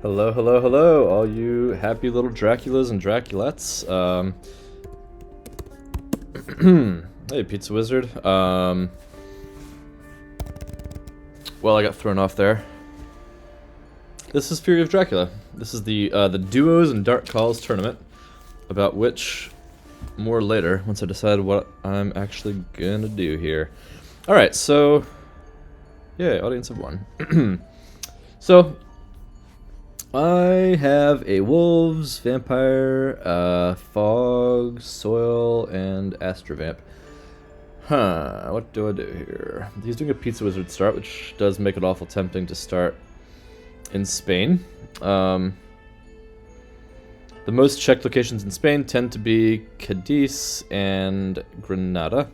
Hello, hello, hello, all you happy little Draculas and Draculettes. Hey, Pizza Wizard. Well, I got thrown off there. This is Fury of Dracula. This is the Duos and Dark Calls tournament, about which more later, once I decide what I'm actually gonna do here. Alright, so... yeah, audience of one. So... I have a Wolves, Vampire, Fog, Soil, and Astrovamp. What do I do here? He's doing a Pizza Wizard start, which does make it awful tempting to start in Spain. The most checked locations in Spain tend to be Cadiz and Granada.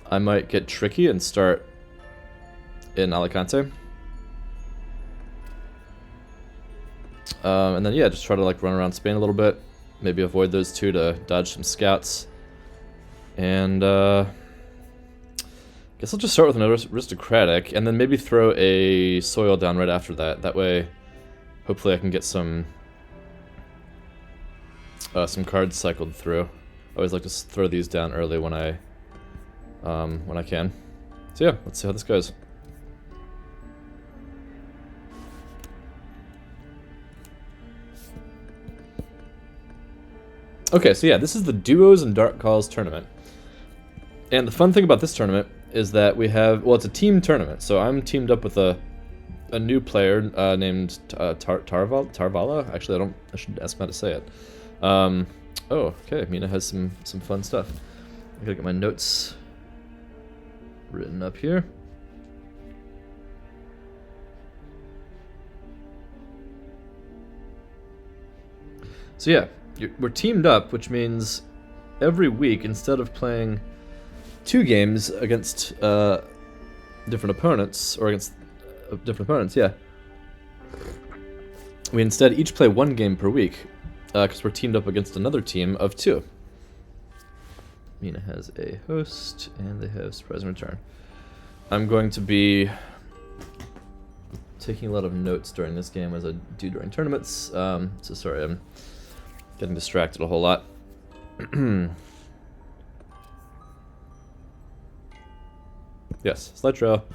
I might get tricky and start in Alicante. And then, yeah, just try to, like, run around Spain a little bit. Maybe avoid those two to dodge some scouts. And, guess I'll just start with an aristocratic, and then maybe throw a soil down right after that. That way, hopefully I can get some cards cycled through. I always like to throw these down early when I can. So yeah, let's see how this goes. Okay, so yeah, this is the Duos and Dark Calls tournament. And the fun thing about this tournament is that we have, well, it's a team tournament. So I'm teamed up with a new player named Tarvala. Actually, I should ask him how to say it. Oh, okay, Mina has some fun stuff. I gotta get my notes written up here. So yeah. We're teamed up, which means every week, instead of playing 2 games against different opponents, or against different opponents, yeah, we instead each play 1 game per week, because we're teamed up against another team of 2. Mina has a host, and they have surprise and return. I'm going to be taking a lot of notes during this game, as I do during tournaments, so sorry, I'm getting distracted a whole lot. Yes, slide trail,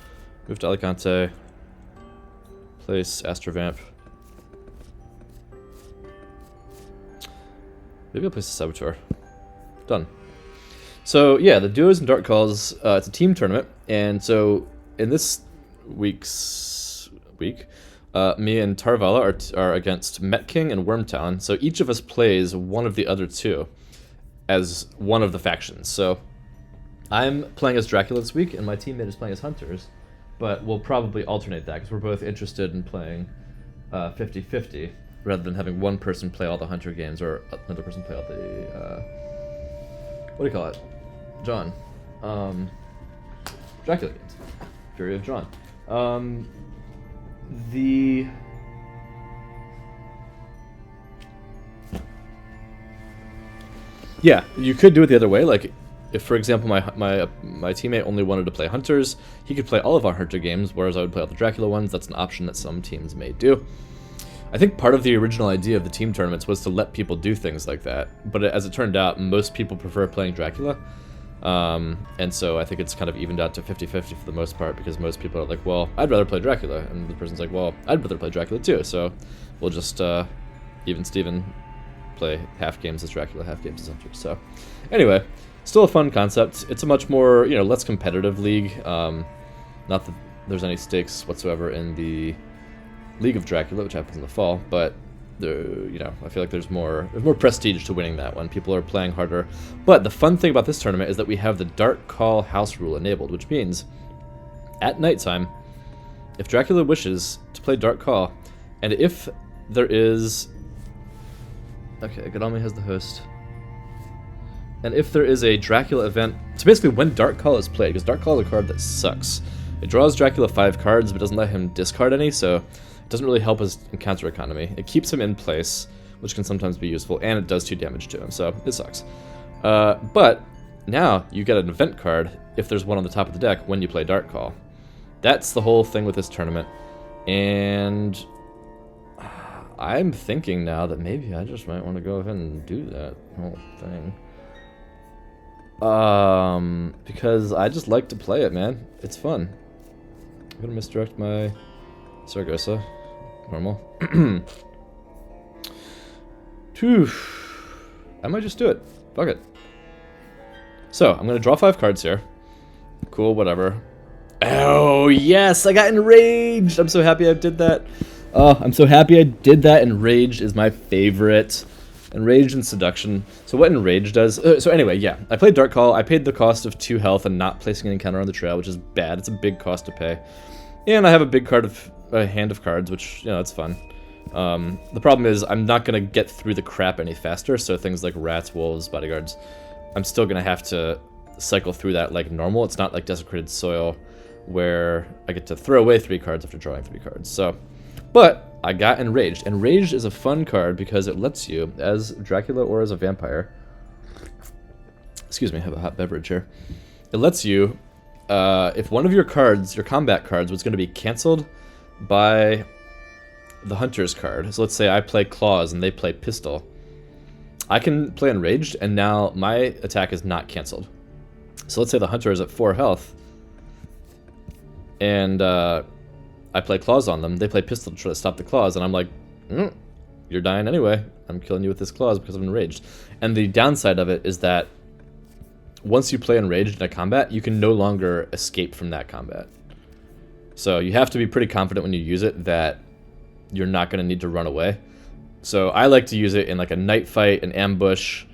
move to Alicante, place Astrovamp. Maybe I'll place a Saboteur. Done. So yeah, the Duos and Dark Calls, it's a team tournament, and so in this week, me and Tarvala are against Mettking and Wormtown, so each of us plays one of the other 2 as one of the factions. So I'm playing as Dracula this week, and my teammate is playing as Hunters, but we'll probably alternate that, because we're both interested in playing 50-50, rather than having one person play all the Hunter games, or another person play all the, what do you call it? John. Dracula games. Fury of John. Yeah, you could do it the other way. Like, if, for example, my teammate only wanted to play Hunters, he could play all of our Hunter games, whereas I would play all the Dracula ones. That's an option that some teams may do. I think part of the original idea of the team tournaments was to let people do things like that, but as it turned out, most people prefer playing Dracula. And so I think it's kind of evened out to 50-50 for the most part, because most people are like, well, I'd rather play Dracula, and the person's like, well, I'd rather play Dracula too, so we'll just, even Steven play half games as Dracula, half games as Hunter. So anyway, still a fun concept. It's a much more, less competitive league. Not that there's any stakes whatsoever in the League of Dracula, which happens in the fall, but I feel like there's more prestige to winning that one. People are playing harder. But the fun thing about this tournament is that we have the Dark Call house rule enabled, which means at nighttime, if Dracula wishes to play Dark Call, and if there is... okay, Godalme has the host. And if there is a Dracula event... so basically when Dark Call is played, because Dark Call is a card that sucks. It draws Dracula 5 cards, but doesn't let him discard any, so... doesn't really help his encounter economy. It keeps him in place, which can sometimes be useful, and it does 2 damage to him, so it sucks. But now you get an event card if there's one on the top of the deck when you play Dark Call. That's the whole thing with this tournament. And I'm thinking now that maybe I just might want to go ahead and do that whole thing. Because I just like to play it, man. It's fun. I'm gonna misdirect my Saragossa. Normal. Phew. I might just do it. Fuck it. So, I'm gonna draw 5 cards here. Cool, whatever. Oh, yes! I got enraged! I'm so happy I did that. Oh, I'm so happy I did that. Enraged is my favorite. Enraged and Seduction. So what Enraged does... so anyway, yeah. I played Dark Call. I paid the cost of 2 health and not placing an encounter on the trail, which is bad. It's a big cost to pay. And I have a big card of... a hand of cards, which, you know, it's fun. The problem is I'm not going to get through the crap any faster, so things like rats, wolves, bodyguards, I'm still going to have to cycle through that like normal. It's not like Desecrated Soil, where I get to throw away 3 cards after drawing 3 cards. So, but I got Enraged. Enraged is a fun card because it lets you, as Dracula or as a vampire, excuse me, I have a hot beverage here. It lets you, if one of your cards, your combat cards, was going to be canceled by the Hunter's card. So let's say I play Claws and they play Pistol. I can play Enraged, and now my attack is not canceled. So let's say the Hunter is at 4 health, and I play Claws on them. They play Pistol to try to stop the Claws, and I'm like, you're dying anyway. I'm killing you with this Claws because I'm Enraged. And the downside of it is that once you play Enraged in a combat, you can no longer escape from that combat. So you have to be pretty confident when you use it that you're not going to need to run away. So I like to use it in like a night fight, an ambush,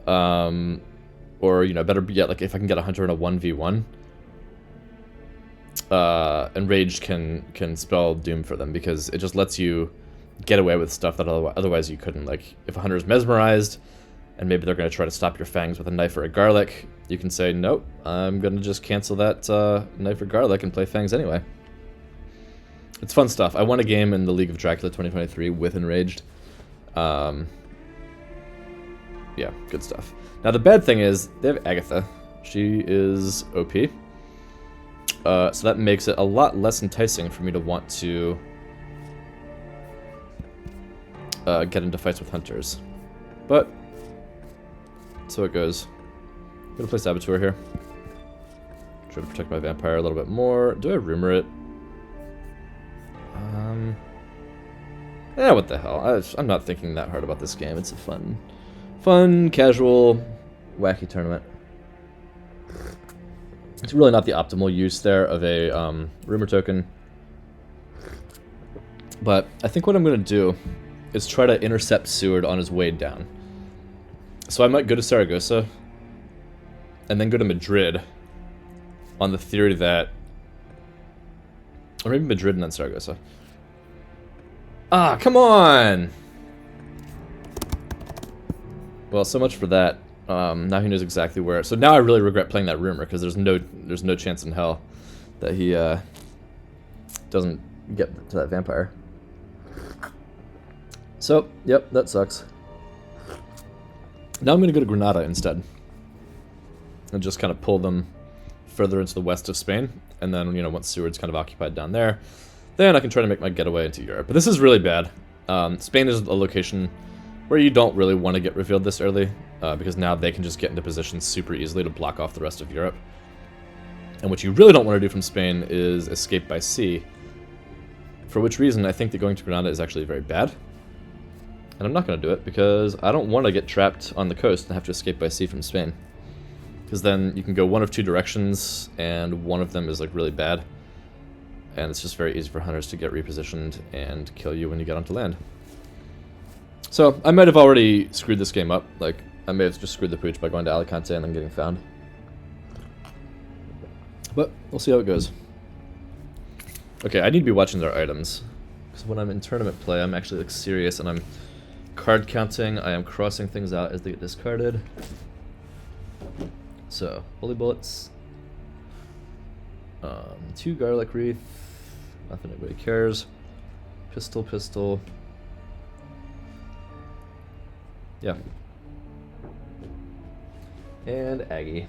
or, you know, better yet, like if I can get a Hunter in a 1v1. Enraged can spell doom for them because it just lets you get away with stuff that otherwise you couldn't. Like if a Hunter's mesmerized and maybe they're going to try to stop your fangs with a knife or a garlic, you can say, nope, I'm going to just cancel that knife or garlic and play fangs anyway. It's fun stuff. I won a game in the League of Dracula 2023 with Enraged. Yeah, good stuff. Now the bad thing is they have Agatha. She is OP. So that makes it a lot less enticing for me to want to get into fights with Hunters. But, so it goes. I'm gonna play Saboteur here. Try to protect my vampire a little bit more. Do I rumor it? Yeah, what the hell. I'm not thinking that hard about this game. It's a fun, casual, wacky tournament. It's really not the optimal use there of a rumor token. But I think what I'm going to do is try to intercept Seward on his way down. So I might go to Saragossa and then go to Madrid on the theory that... or maybe Madrid and then Saragossa. Ah, come on! Well, so much for that. Now he knows exactly where. So now I really regret playing that rumor because there's no chance in hell that he doesn't get to that vampire. So, yep, that sucks. Now I'm going to go to Granada instead. And just kind of pull them further into the west of Spain. And then, you know, once Seward's kind of occupied down there, then I can try to make my getaway into Europe. But this is really bad. Spain is a location where you don't really want to get revealed this early, because now they can just get into position super easily to block off the rest of Europe. And what you really don't want to do from Spain is escape by sea, for which reason I think that going to Granada is actually very bad. And I'm not going to do it because I don't want to get trapped on the coast and have to escape by sea from Spain. Because then you can go one of 2 directions, and one of them is like really bad. And it's just very easy for hunters to get repositioned and kill you when you get onto land. So, I might have already screwed this game up. Like, I may have just screwed the pooch by going to Alicante and then getting found. But, we'll see how it goes. Okay, I need to be watching their items. Because when I'm in tournament play, I'm actually like serious and I'm card counting. I am crossing things out as they get discarded. So, Holy Bullets. 2 Garlic Wreath. Nothing anybody cares. Pistol. Yeah. And Aggie.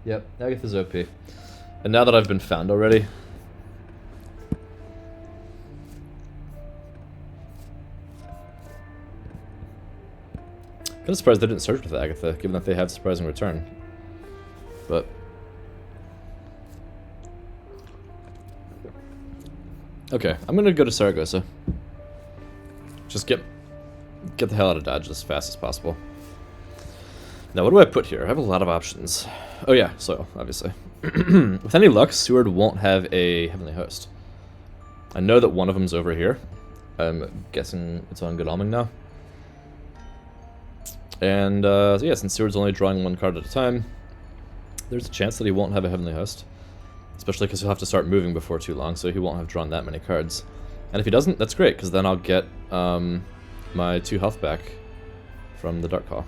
Yep, Agatha's OP. And now that I've been found already, Kind of surprised they didn't search with Agatha, given that they have surprising return. But okay, I'm gonna go to Saragossa. Just get the hell out of Dodge as fast as possible. Now, what do I put here? I have a lot of options. Oh yeah, soil, obviously. With any luck, Seward won't have a Heavenly Host. I know that one of them's over here. I'm guessing it's on Good Alming now. And, so yeah, since Seward's only drawing one card at a time, there's a chance that he won't have a Heavenly Host. Especially because he'll have to start moving before too long, so he won't have drawn that many cards. And if he doesn't, that's great, because then I'll get my 2 health back from the Dark Call.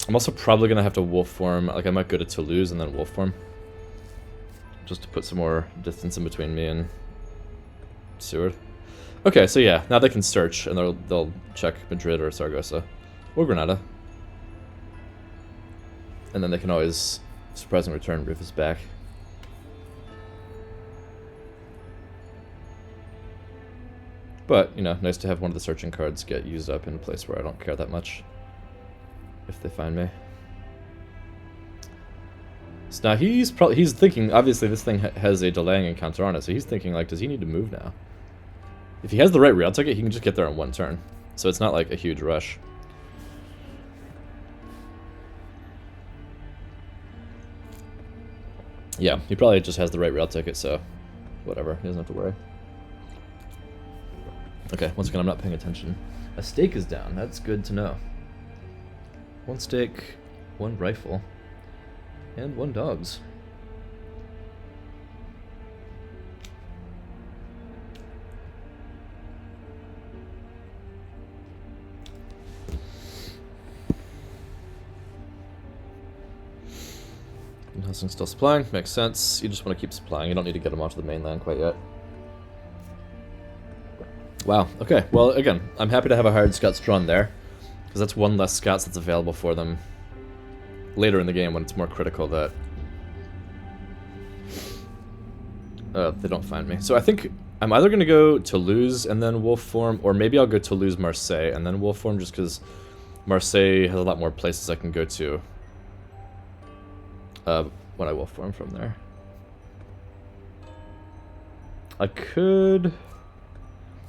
I'm also probably going to have to wolf form, like I might go to Toulouse and then wolf form. Just to put some more distance in between me and Seward. Okay, so yeah, now they can search, and they'll check Madrid or Saragossa. Or Granada. And then they can always surprise and return Rufus back. But, you know, nice to have one of the searching cards get used up in a place where I don't care that much. If they find me. So now he's thinking, obviously this thing has a delaying encounter on it, so he's thinking, like, does he need to move now? If he has the right rail ticket, he can just get there in 1 turn. So it's not like a huge rush. Yeah, he probably just has the right rail ticket, so whatever, he doesn't have to worry. Okay, once again, I'm not paying attention. A stake is down, that's good to know. 1 stake, 1 rifle, and 1 dogs. Helsing's still supplying, makes sense. You just want to keep supplying, you don't need to get them onto the mainland quite yet. Wow, okay, well again, I'm happy to have a hired Scots drawn there, because that's 1 less Scots that's available for them later in the game when it's more critical that they don't find me. So I think I'm either going to go Toulouse and then wolf form, or maybe I'll go Toulouse, Marseille, and then wolf form, just because Marseille has a lot more places I can go to when I wolf form from there. I could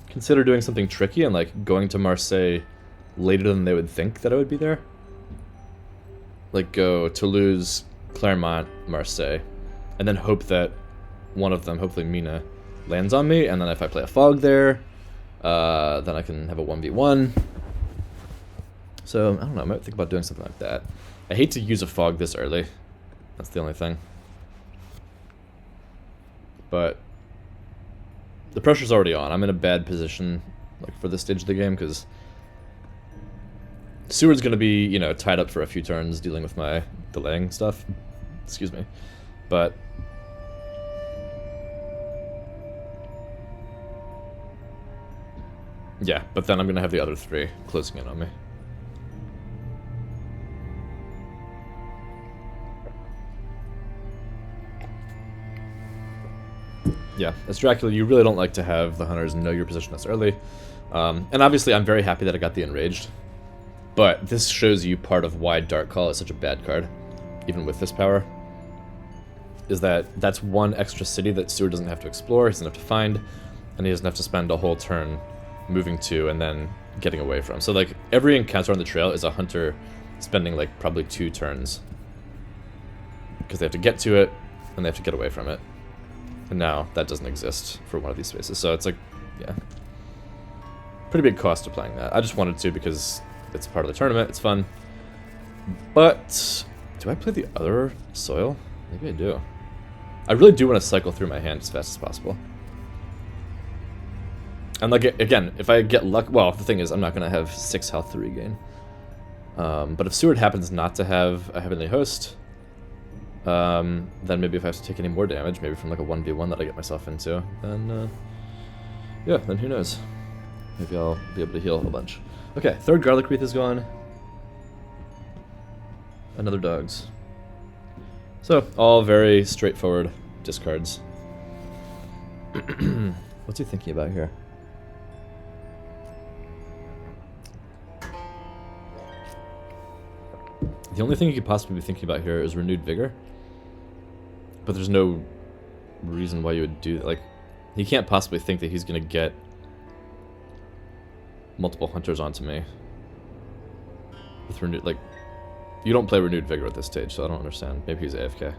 consider doing something tricky and like going to Marseille later than they would think that I would be there. Like go Toulouse, Clermont, Marseille, and then hope that one of them, hopefully Mina, lands on me, and then if I play a fog there, then I can have a 1v1. So, I don't know, I might think about doing something like that. I hate to use a fog this early. That's the only thing. But the pressure's already on. I'm in a bad position like for this stage of the game, because Seward's going to be, you know, tied up for a few turns dealing with my delaying stuff. Excuse me. But yeah, but then I'm going to have the other 3 closing in on me. Yeah, as Dracula, you really don't like to have the hunters know your position this early. And obviously, I'm very happy that I got the Enraged. But this shows you part of why Dark Call is such a bad card, even with this power. Is that that's 1 extra city that Seward doesn't have to explore, he doesn't have to find, and he doesn't have to spend a whole turn moving to and then getting away from. So like, every encounter on the trail is a hunter spending like probably 2 turns. Because they have to get to it, and they have to get away from it. And now, that doesn't exist for one of these spaces. So it's like, yeah. Pretty big cost to playing that. I just wanted to because it's part of the tournament, it's fun. But, do I play the other soil? Maybe I do. I really do want to cycle through my hand as fast as possible. And like, again, if I get luck, well, the thing is, I'm not going to have 6 health to regain. But if Seward happens not to have a Heavenly Host, then maybe if I have to take any more damage, maybe from like a 1v1 that I get myself into, then, yeah, then who knows. Maybe I'll be able to heal a bunch. Okay, 3rd Garlic Wreath is gone. Another dogs. So, all very straightforward discards. What's he thinking about here? The only thing he could possibly be thinking about here is renewed vigor. But there's no reason why you would do that. Like, he can't possibly think that he's going to get multiple hunters onto me. With renewed, like, you don't play renewed vigor at this stage, so I don't understand. Maybe he's AFK.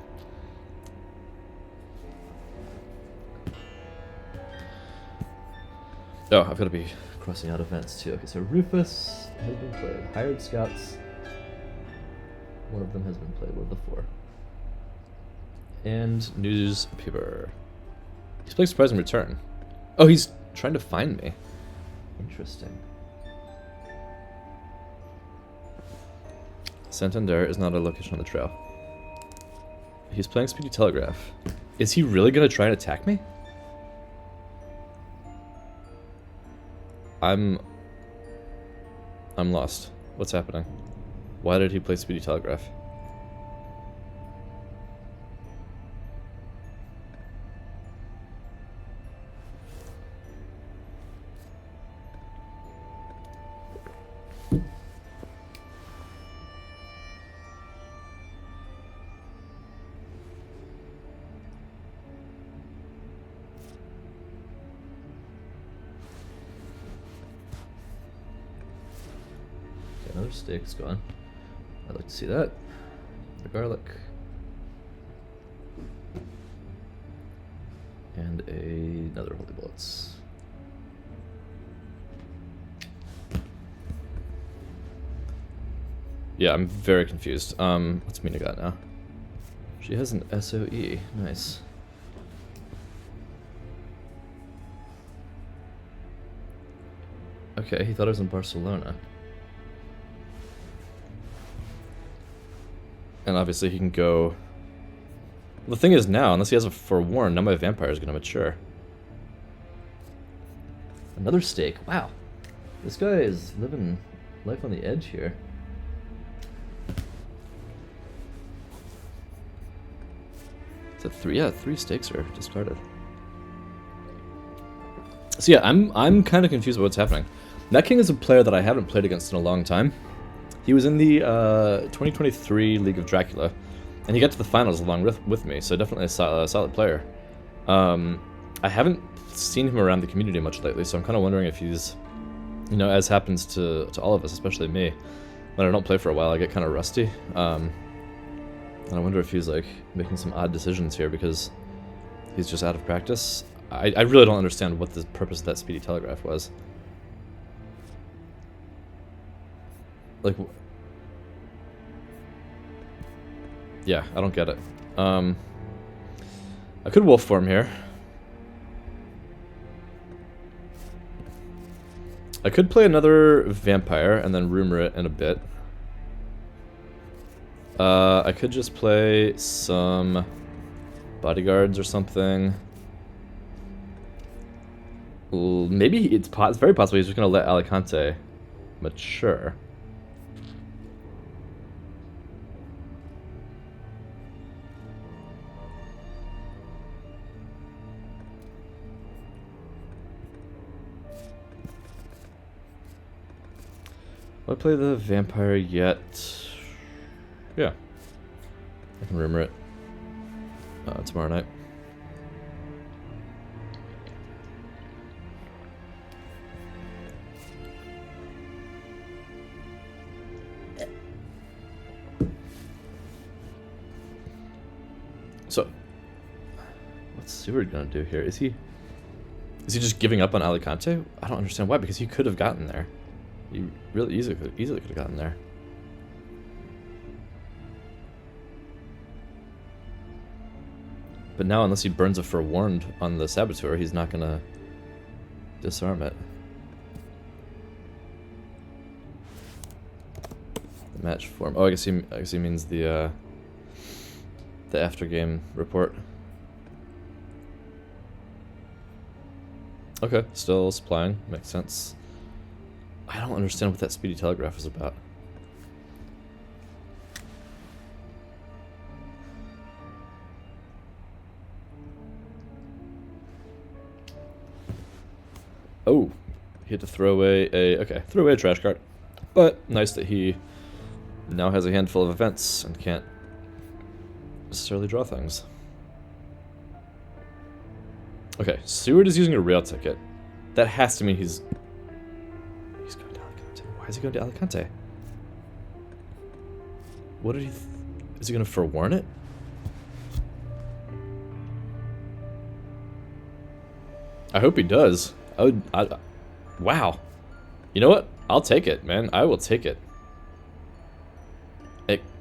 Oh, I've got to be crossing out events too. Okay, so Rufus has been played. Hired scouts. One of them has been played. One of the 4. And newspaper. He's playing surprising return. Oh, he's trying to find me. Interesting. Santander is not a location on the trail. He's playing Speedy Telegraph. Is he really going to try and attack me? I'm lost. What's happening? Why did he play Speedy Telegraph? Another steak's gone. I'd like to see that. The garlic. And another holy bullets. Yeah, I'm very confused. What's Mina got now? She has an SOE. Nice. Okay, he thought I was in Barcelona. And obviously he can go... The thing is now, unless he has a forewarn, now my vampire is going to mature. Another stake. Wow. This guy is living life on the edge here. Is that 3? Yeah, 3 stakes are discarded. So yeah, I'm kind of confused about what's happening. Mettking is a player that I haven't played against in a long time. He was in the 2023 League of Dracula, and he got to the finals along with me, so definitely a solid player. I haven't seen him around the community much lately, so I'm kind of wondering if he's, you know, as happens to all of us, especially me, when I don't play for a while, I get kind of rusty. And I wonder if he's, like, making some odd decisions here because he's just out of practice. I really don't understand what the purpose of that Speedy Telegraph was. Like, yeah, I don't get it. I could wolf form here. I could play another vampire and then rumor it in a bit. I could just play some bodyguards or something. Maybe it's very possible he's just gonna let Alicante mature. Will I play the vampire yet? Yeah. I can rumor it tomorrow night. So, what's Seward gonna do here? Is he just giving up on Alicante? I don't understand why, because he could have gotten there. He really easily could have gotten there. But now, unless he burns a forewarned on the Saboteur, he's not gonna disarm it. The match form. Oh, I guess he means the after game report. Okay, still supplying. Makes sense. I don't understand what that Speedy Telegraph is about. Oh, he had to throw away a... Okay, throw away a trash card. But nice that he now has a handful of events and can't necessarily draw things. Okay, Seward is using a rail ticket. That has to mean he's going to Alicante. Why is he going to Alicante? What did he... Is he going to forewarn it? I hope he does. Wow. You know what? I'll take it, man. I will take it.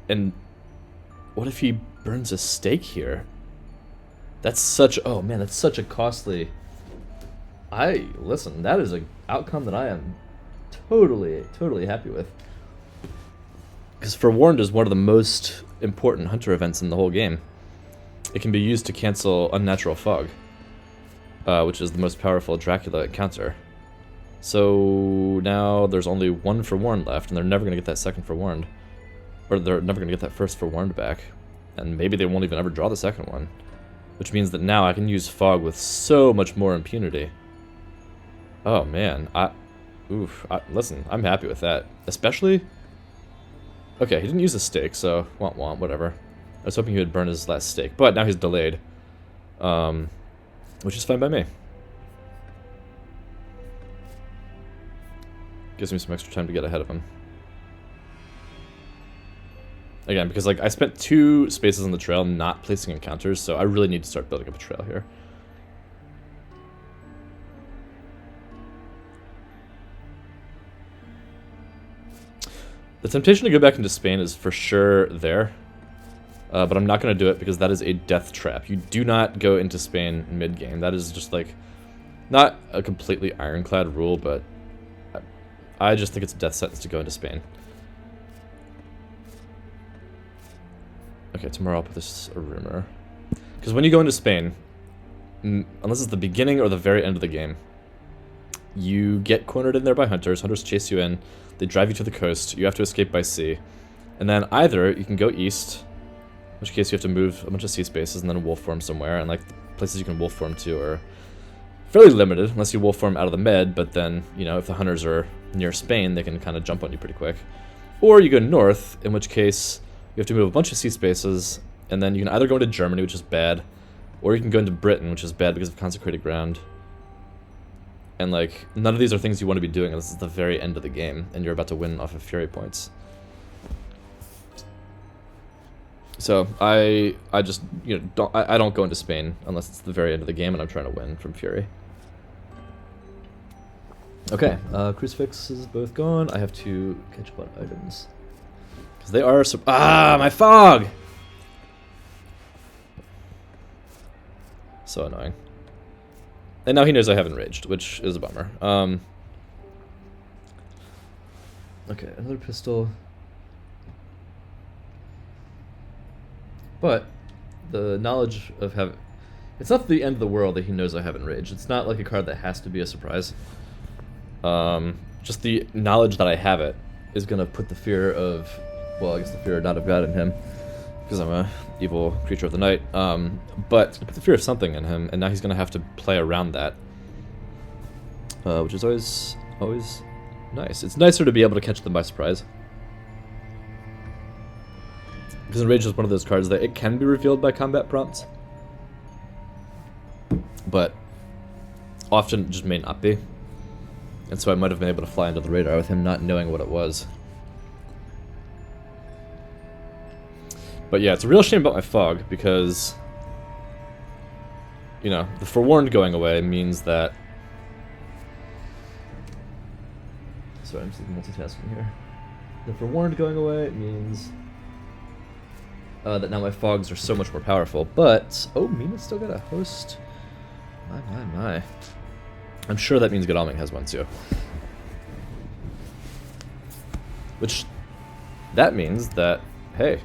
And what if he burns a stake here? That's such... Oh, man, that's such a costly... Listen, that is an outcome that I am totally happy with. Because Forewarned is one of the most important hunter events in the whole game. It can be used to cancel Unnatural Fog, which is the most powerful Dracula encounter. So now there's only one Forewarned left, and they're never going to get that second Forewarned. Or they're never going to get that first Forewarned back. And maybe they won't even ever draw the second one. Which means that now I can use Fog with so much more impunity. Oh man, listen, I'm happy with that. Especially... Okay, he didn't use a stake, so whatever. I was hoping he would burn his last stake, but now he's delayed. Which is fine by me. Gives me some extra time to get ahead of him. Again, because like I spent 2 spaces on the trail not placing encounters, so I really need to start building up a trail here. The temptation to go back into Spain is for sure there, but I'm not going to do it because that is a death trap. You do not go into Spain mid-game. That is just like, not a completely ironclad rule, but I just think it's a death sentence to go into Spain. Okay, tomorrow I'll put this a rumor. Because when you go into Spain, unless it's the beginning or the very end of the game, you get cornered in there by hunters. Hunters chase you in. They drive you to the coast. You have to escape by sea. And then either you can go east, in which case you have to move a bunch of sea spaces and then wolf form somewhere. And like the places you can wolf form to are fairly limited, unless you wolf form out of the med. But then, you know, if the hunters are near Spain, they can kind of jump on you pretty quick. Or you go north, in which case you have to move a bunch of sea spaces, and then you can either go into Germany, which is bad, or you can go into Britain, which is bad because of consecrated ground. And like, none of these are things you want to be doing unless it's the very end of the game, and you're about to win off of Fury points. So, I just, you know, I don't go into Spain unless it's the very end of the game and I'm trying to win from Fury. Okay, Crucifix is both gone. I have to catch up on items. Because they are... my fog! So annoying. And now he knows I haven't raged, which is a bummer. Okay, another pistol. But the knowledge of having... It's not the end of the world that he knows I haven't raged. It's not like a card that has to be a surprise. Just the knowledge that I have it is going to put the fear of... Well, I guess the fear of not of God in him. Because I'm a evil creature of the night. But put the fear of something in him, and now he's going to have to play around that. Which is always nice. It's nicer to be able to catch them by surprise. Because Enrage is one of those cards that it can be revealed by combat prompts. But often it just may not be. And so I might have been able to fly under the radar with him not knowing what it was. But yeah, it's a real shame about my fog, because, you know, the Forewarned going away means that... Sorry, I'm just multitasking here. The Forewarned going away means that now my fogs are so much more powerful, but... Oh, Mina's still got a host. My. I'm sure that means Godalming has one too. Which, that means that, hey...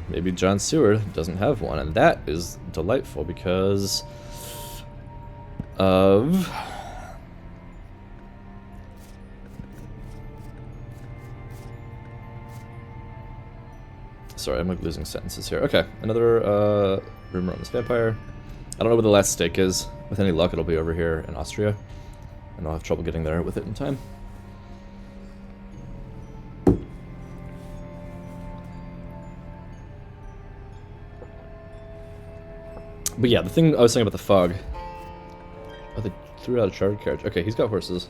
maybe John Seward doesn't have one, and that is delightful because of... Sorry, I'm like losing sentences here. Okay, another rumor on this vampire. I don't know where the last stake is. With any luck, it'll be over here in Austria, and I'll have trouble getting there with it in time. But yeah, the thing I was saying about the fog. Oh, they threw out a chartered carriage. Okay, he's got horses.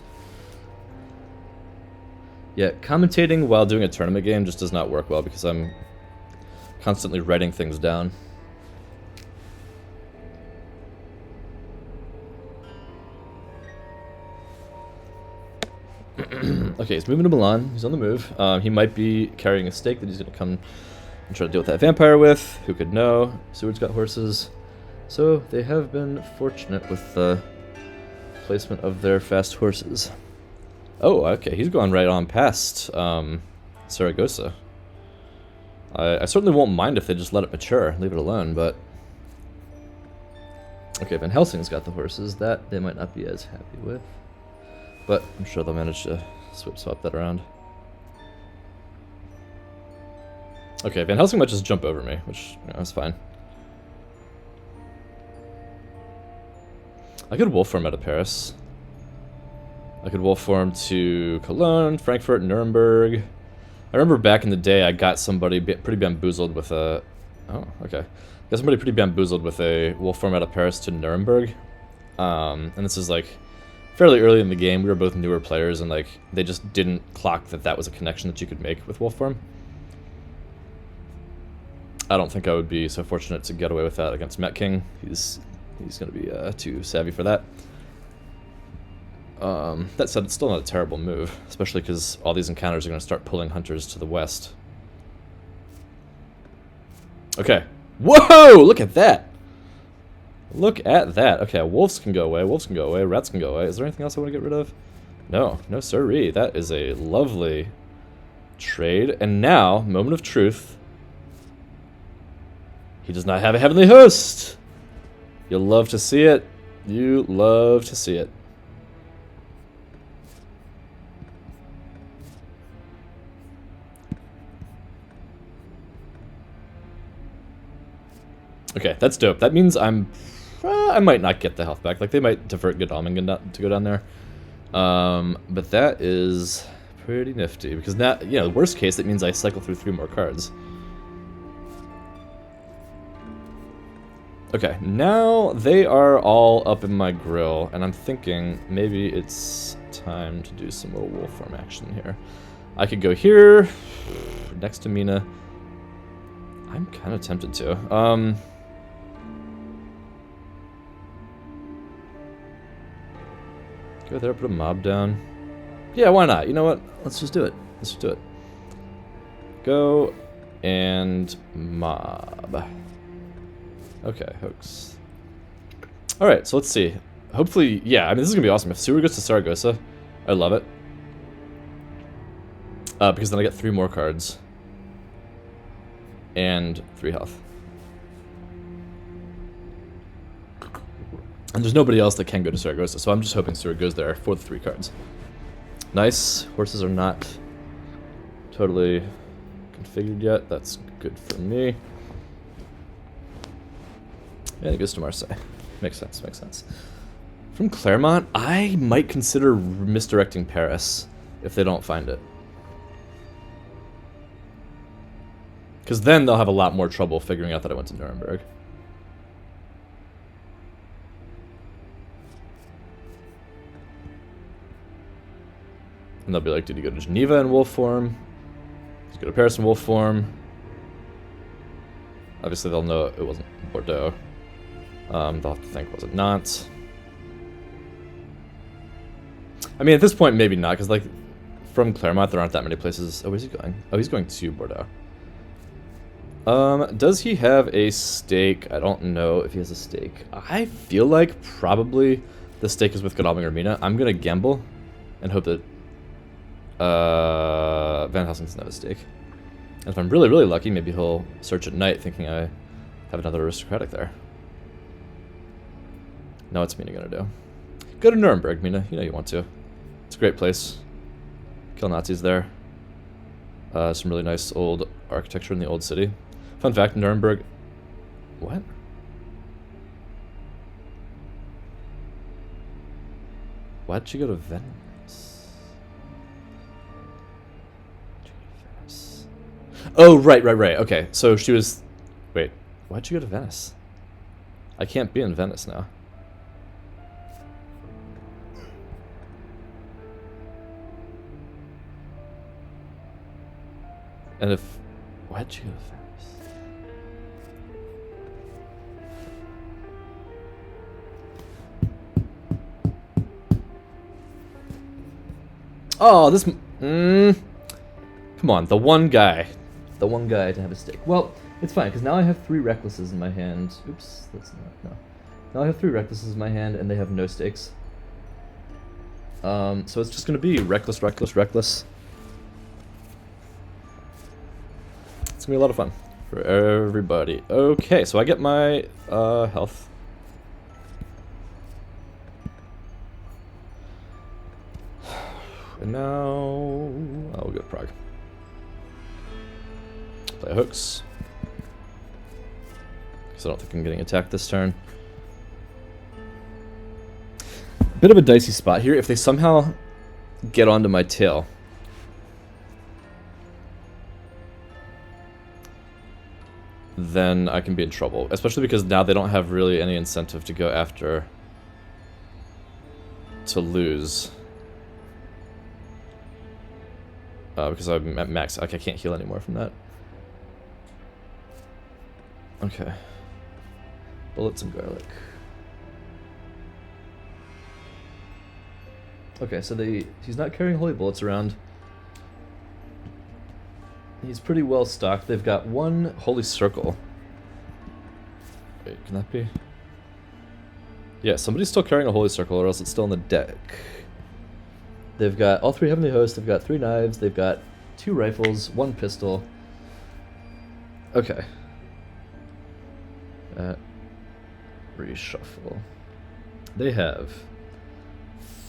Yeah, commentating while doing a tournament game just does not work well because I'm constantly writing things down. Okay, he's moving to Milan. He's on the move. He might be carrying a stake that he's going to come and try to deal with that vampire with. Who could know? Seward's got horses. So they have been fortunate with the placement of their fast horses. Oh, okay, he's going right on past Saragossa. I certainly won't mind if they just let it mature, leave it alone, but... Okay, Van Helsing's got the horses. That they might not be as happy with. But I'm sure they'll manage to swap that around. Okay, Van Helsing might just jump over me, which, you know, is fine. I could wolf form out of Paris. I could wolf form to Cologne, Frankfurt, Nuremberg. I remember back in the day I got somebody pretty bamboozled with a... Oh, okay. Got somebody pretty bamboozled with a wolf form out of Paris to Nuremberg. And this is like fairly early in the game. We were both newer players and like they just didn't clock that that was a connection that you could make with wolf form. I don't think I would be so fortunate to get away with that against Mettking. He's going to be too savvy for that. That said, it's still not a terrible move, especially because all these encounters are going to start pulling hunters to the west. Okay. Whoa! Look at that! Look at that. Okay, wolves can go away, wolves can go away, rats can go away. Is there anything else I want to get rid of? No. No sirree. That is a lovely trade. And now, moment of truth. He does not have a heavenly host! You'll love to see it. You love to see it. Okay, that's dope. That means I might not get the health back. Like, they might divert Godalming to go down there. But that is pretty nifty. Because now, you know, the worst case, it means I cycle through 3 more cards. Okay, now they are all up in my grill. And I'm thinking maybe it's time to do some more wolf form action here. I could go here, next to Mina. I'm kind of tempted to. Go there, put a mob down. Yeah, why not? You know what? Let's just do it. Let's just do it. Go and mob. Okay, hooks. Alright, so let's see. Hopefully, yeah, I mean, this is going to be awesome. If Seward goes to Saragossa, I love it. Because then I get 3 more cards. And 3 health. And there's nobody else that can go to Saragossa, so I'm just hoping Seward goes there for the 3 cards. Nice. Horses are not totally configured yet. That's good for me. And it goes to Marseille. Makes sense, makes sense. From Clermont, I might consider misdirecting Paris if they don't find it. Because then they'll have a lot more trouble figuring out that I went to Nuremberg. And they'll be like, did you go to Geneva in wolf form? Did you go to Paris in wolf form? Obviously they'll know it wasn't Bordeaux. They'll have to think, was it Nantes? I mean, at this point, maybe not, because, like, from Clermont, there aren't that many places. Oh, where's he going? Oh, he's going to Bordeaux. Does he have a stake? I don't know if he has a stake. I feel like probably the stake is with Godalming or Mina. I'm going to gamble and hope that Van Helsing doesn't have a stake. And if I'm really, really lucky, maybe he'll search at night thinking I have another aristocratic there. No, what's Mina gonna do? Go to Nuremberg, Mina. You know you want to. It's a great place. Kill Nazis there. Some really nice old architecture in the old city. Fun fact, Nuremberg... What? Why'd you go to Venice? Oh, right. Okay, so she was... Wait, why'd you go to Venice? I can't be in Venice now. And if... Why'd you go to Venice? Oh, this... Come on, the one guy. The one guy to have a stick. Well, it's fine, because now I have 3 Recklesses in my hand. Oops, that's not... No. Now I have 3 Recklesses in my hand, and they have no stakes. So it's just going to be Reckless, Reckless, Reckless. It's going to be a lot of fun for everybody. Okay, so I get my health. And now I'll go Prague. Play hooks. Because I don't think I'm getting attacked this turn. Bit of a dicey spot here. If they somehow get onto my tail, then I can be in trouble. Especially because now they don't have really any incentive to go after to lose. Because I'm at max. Like, I can't heal anymore from that. Okay. Bullets and garlic. Okay, so he's not carrying holy bullets around. He's pretty well stocked. They've got 1 holy circle. Wait, can that be? Yeah, somebody's still carrying a holy circle, or else it's still on the deck. They've got all 3 heavenly hosts. They've got 3 knives. They've got 2 rifles, 1 pistol. Okay. Reshuffle. They have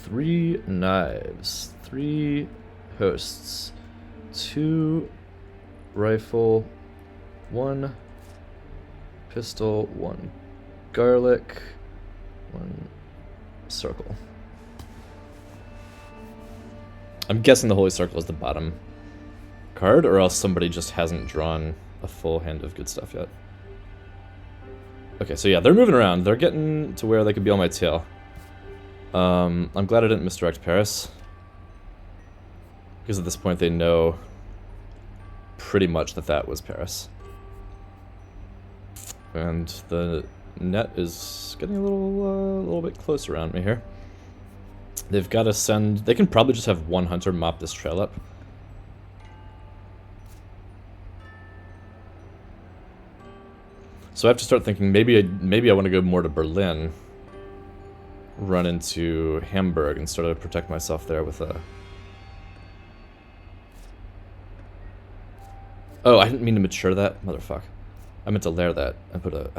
3 knives, 3 hosts, 2 rifle, 1 pistol, 1 garlic, 1 circle. I'm guessing the holy circle is the bottom card, or else somebody just hasn't drawn a full hand of good stuff yet. Okay, so yeah, they're moving around. They're getting to where they could be on my tail. I'm glad I didn't misdirect Paris, because at this point they know pretty much that that was Paris. And the net is getting a little bit close around me here. They've got to send... They can probably just have 1 hunter mop this trail up. So I have to start thinking maybe I want to go more to Berlin, run into Hamburg, and sort of protect myself there with a... Oh, I didn't mean to mature that. Motherfuck. I meant to lair that and put a...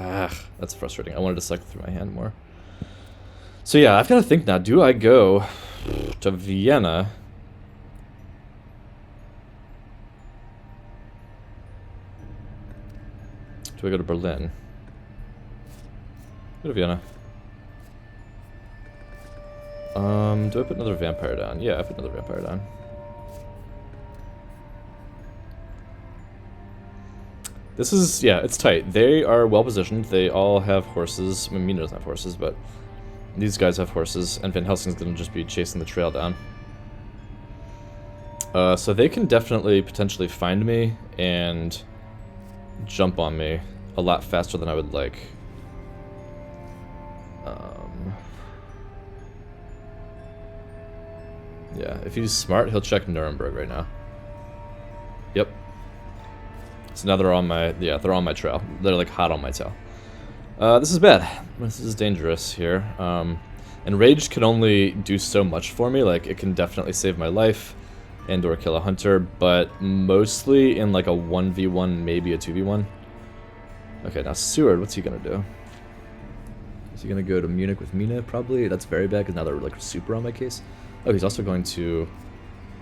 that's frustrating. I wanted to cycle through my hand more. So yeah, I've got to think now. Do I go to Vienna? Do I go to Berlin? Go to Vienna. Do I put another vampire down? Yeah, I put another vampire down. This is, yeah, it's tight. They are well positioned. They all have horses. I mean, Mina doesn't have horses, but these guys have horses, and Van Helsing's gonna just be chasing the trail down. So they can definitely potentially find me and jump on me a lot faster than I would like. Yeah, if he's smart, he'll check Nuremberg right now. Yep. So now they're on my, yeah, they're on my trail. They're like hot on my tail. This is bad. This is dangerous here. And Rage can only do so much for me. Like, it can definitely save my life and or kill a hunter, but mostly in like a 1v1, maybe a 2v1. Okay, now Seward, what's he gonna do? Is he gonna go to Munich with Mina? Probably. That's very bad, because now they're like super on my case. Oh, he's also going to...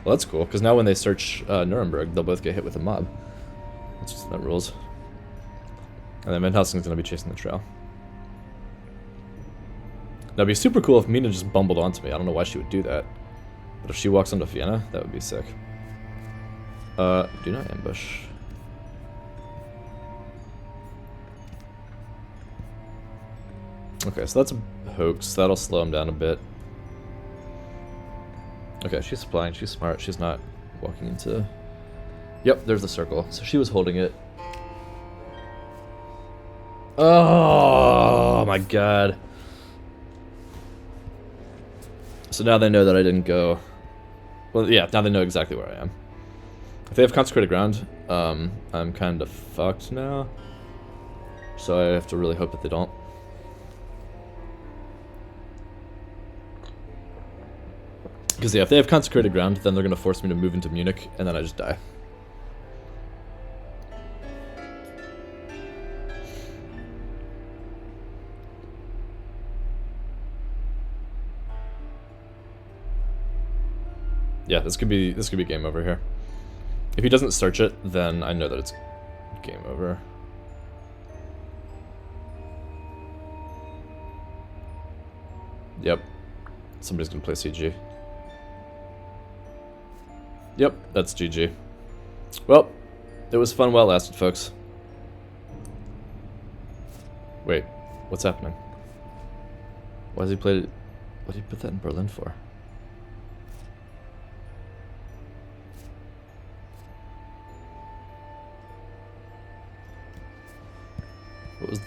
Well, that's cool, because now when they search Nuremberg, they'll both get hit with a mob. That's just, that rules. And then Van Helsing's gonna be chasing the trail. Now, it'd be super cool if Mina just bumbled onto me. I don't know why she would do that. But if she walks onto Vienna, that would be sick. Do not ambush. Okay, so that's a hoax. That'll slow him down a bit. Okay, she's supplying. She's smart. She's not walking into... Yep, there's the circle. So she was holding it. Oh my god. So now they know that I didn't go... Well, yeah, now they know exactly where I am. If they have consecrated ground, I'm kind of fucked now. So I have to really hope that they don't. Because yeah, if they have consecrated ground, then they're going to force me to move into Munich, and then I just die. Yeah, this could be game over here. If he doesn't search it, then I know that it's game over. Yep. Somebody's gonna play CG. Yep, that's GG. Well, it was fun while it lasted, folks. Wait, what's happening? Why has he played it? What did he put that in Berlin for? What was...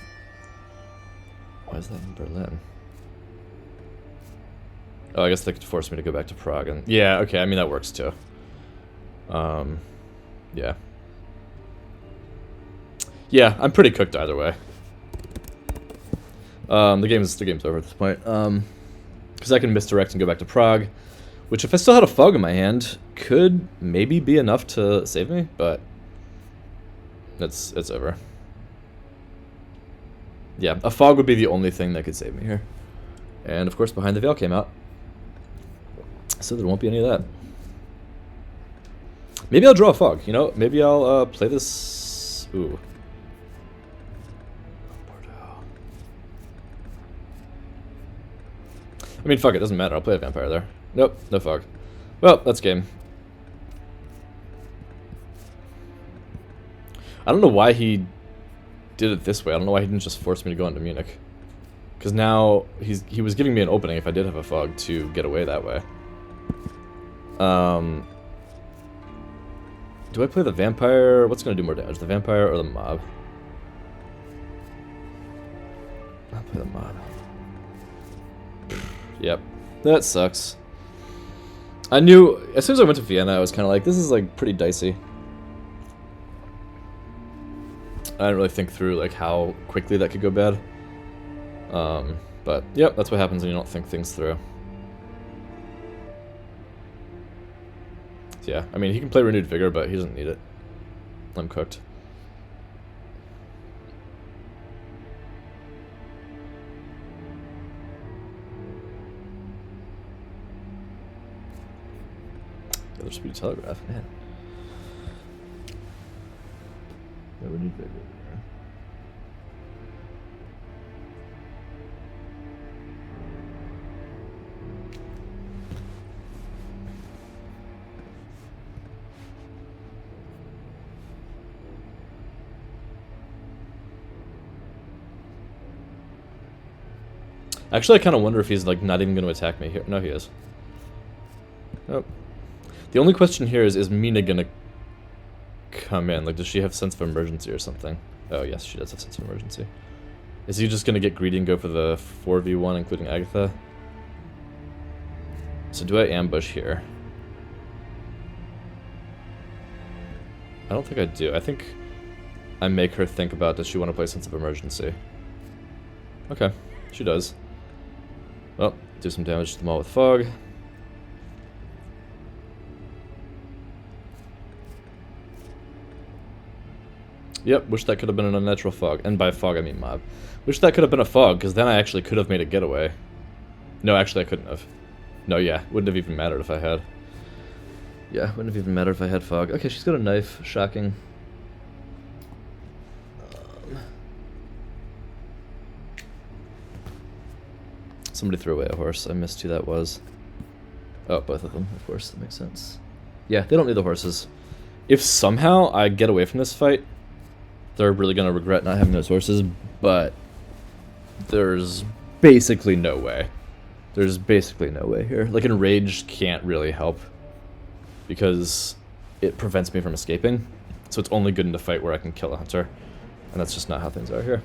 Why is that in Berlin? Oh, I guess they could force me to go back to Prague, and... Yeah, okay, I mean, that works, too. Yeah. Yeah, I'm pretty cooked either way. The game's over at this point. Because I can misdirect and go back to Prague, which if I still had a fog in my hand, could maybe be enough to save me, but... It's over. Yeah, a fog would be the only thing that could save me here. And of course, Behind the Veil came out. So there won't be any of that. Maybe I'll draw a fog, you know? Maybe I'll play this... Ooh. I mean, fuck it, doesn't matter. I'll play a vampire there. Nope, no fog. Well, that's game. I don't know why he did it this way. I don't know why he didn't just force me to go into Munich. Because now he was giving me an opening if I did have a fog to get away that way. Do I play the vampire? What's going to do more damage, the vampire or the mob? I'll play the mob. Yep, that sucks. I knew, as soon as I went to Vienna, I was kind of like, this is like pretty dicey. I didn't really think through like how quickly that could go bad. But yep, that's what happens when you don't think things through. So, yeah, I mean, he can play Renewed Vigor, but he doesn't need it. I'm cooked. Other Speed Telegraph, man. Yeah, Renewed Vigor. Actually, I kind of wonder if he's like not even going to attack me here. No, he is. Nope. The only question here is Mina going to come in? Like, does she have sense of emergency or something? Oh, yes, she does have sense of emergency. Is he just going to get greedy and go for the 4v1, including Agatha? So do I ambush here? I don't think I do. I think I make her think about, does she want to play sense of emergency? Okay, she does. Well, do some damage to them all with fog. Yep, wish that could have been an unnatural fog. And by fog, I mean mob. Wish that could have been a fog, because then I actually could have made a getaway. No, actually I couldn't have. No, yeah, wouldn't have even mattered if I had. Yeah, wouldn't have even mattered if I had fog. Okay, she's got a knife. Shocking. Somebody threw away a horse. I missed who that was. Oh, both of them, of course. That makes sense. Yeah, they don't need the horses. If somehow I get away from this fight, they're really going to regret not having those horses, but there's basically no way. There's basically no way here. Like, Enraged can't really help because it prevents me from escaping. So it's only good in a fight where I can kill a hunter. And that's just not how things are here.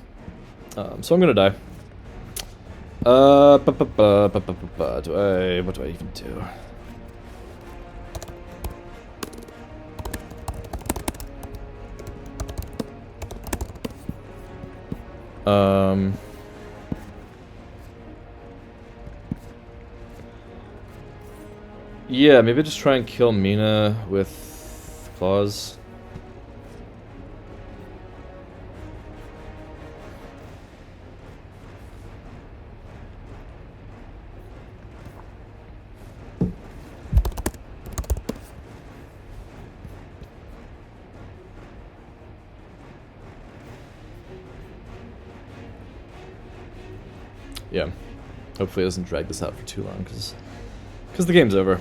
So I'm gonna die. What do I even do? Yeah, maybe just try and kill Mina with claws. Yeah, hopefully it doesn't drag this out for too long, because the game's over.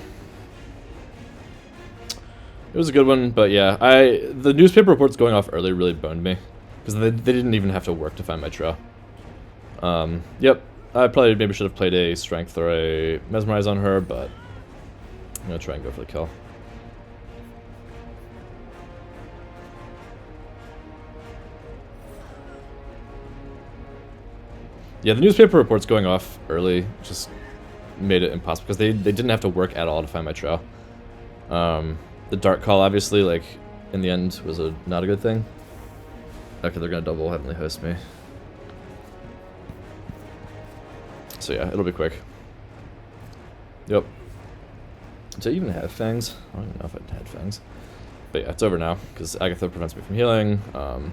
It was a good one, but yeah, the newspaper reports going off early really boned me, because they didn't even have to work to find my trail. Yep, I probably maybe should have played a strength or a mesmerize on her, but I'm gonna try and go for the kill. Yeah, the newspaper reports going off early just made it impossible, because they didn't have to work at all to find my trail. The dark call, obviously, like, in the end, was not a good thing. Okay, they're gonna double Heavenly Host me. So yeah, it'll be quick. Yep. Do I even have fangs? I don't even know if I had fangs. But yeah, it's over now, because Agatha prevents me from healing. And...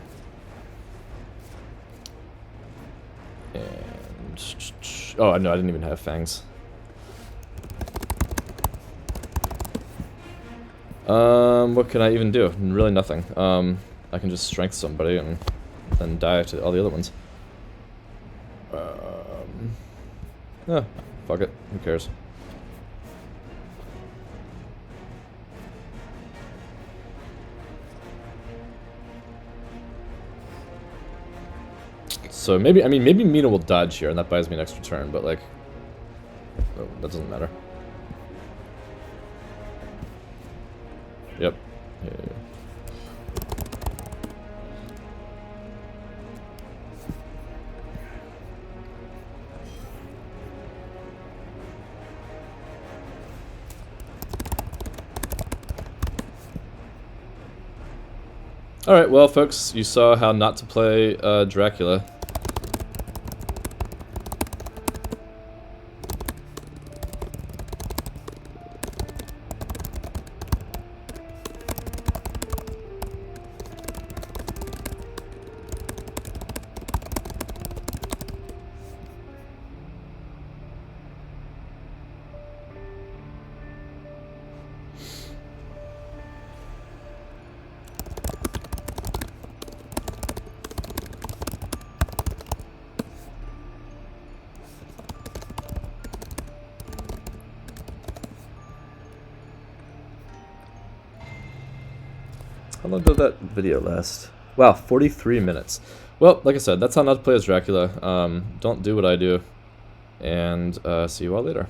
oh, no, I didn't even have fangs. What can I even do? Really nothing. I can just strength somebody and then die to all the other ones. Fuck it. Who cares? So maybe, I mean, maybe Mina will dodge here and that buys me an extra turn, but like, oh, that doesn't matter. Yep. Yeah. Alright, well folks, you saw how not to play Dracula. How long did that video last? Wow, 43 minutes. Well, like I said, that's how not to play as Dracula. Don't do what I do. And see you all later.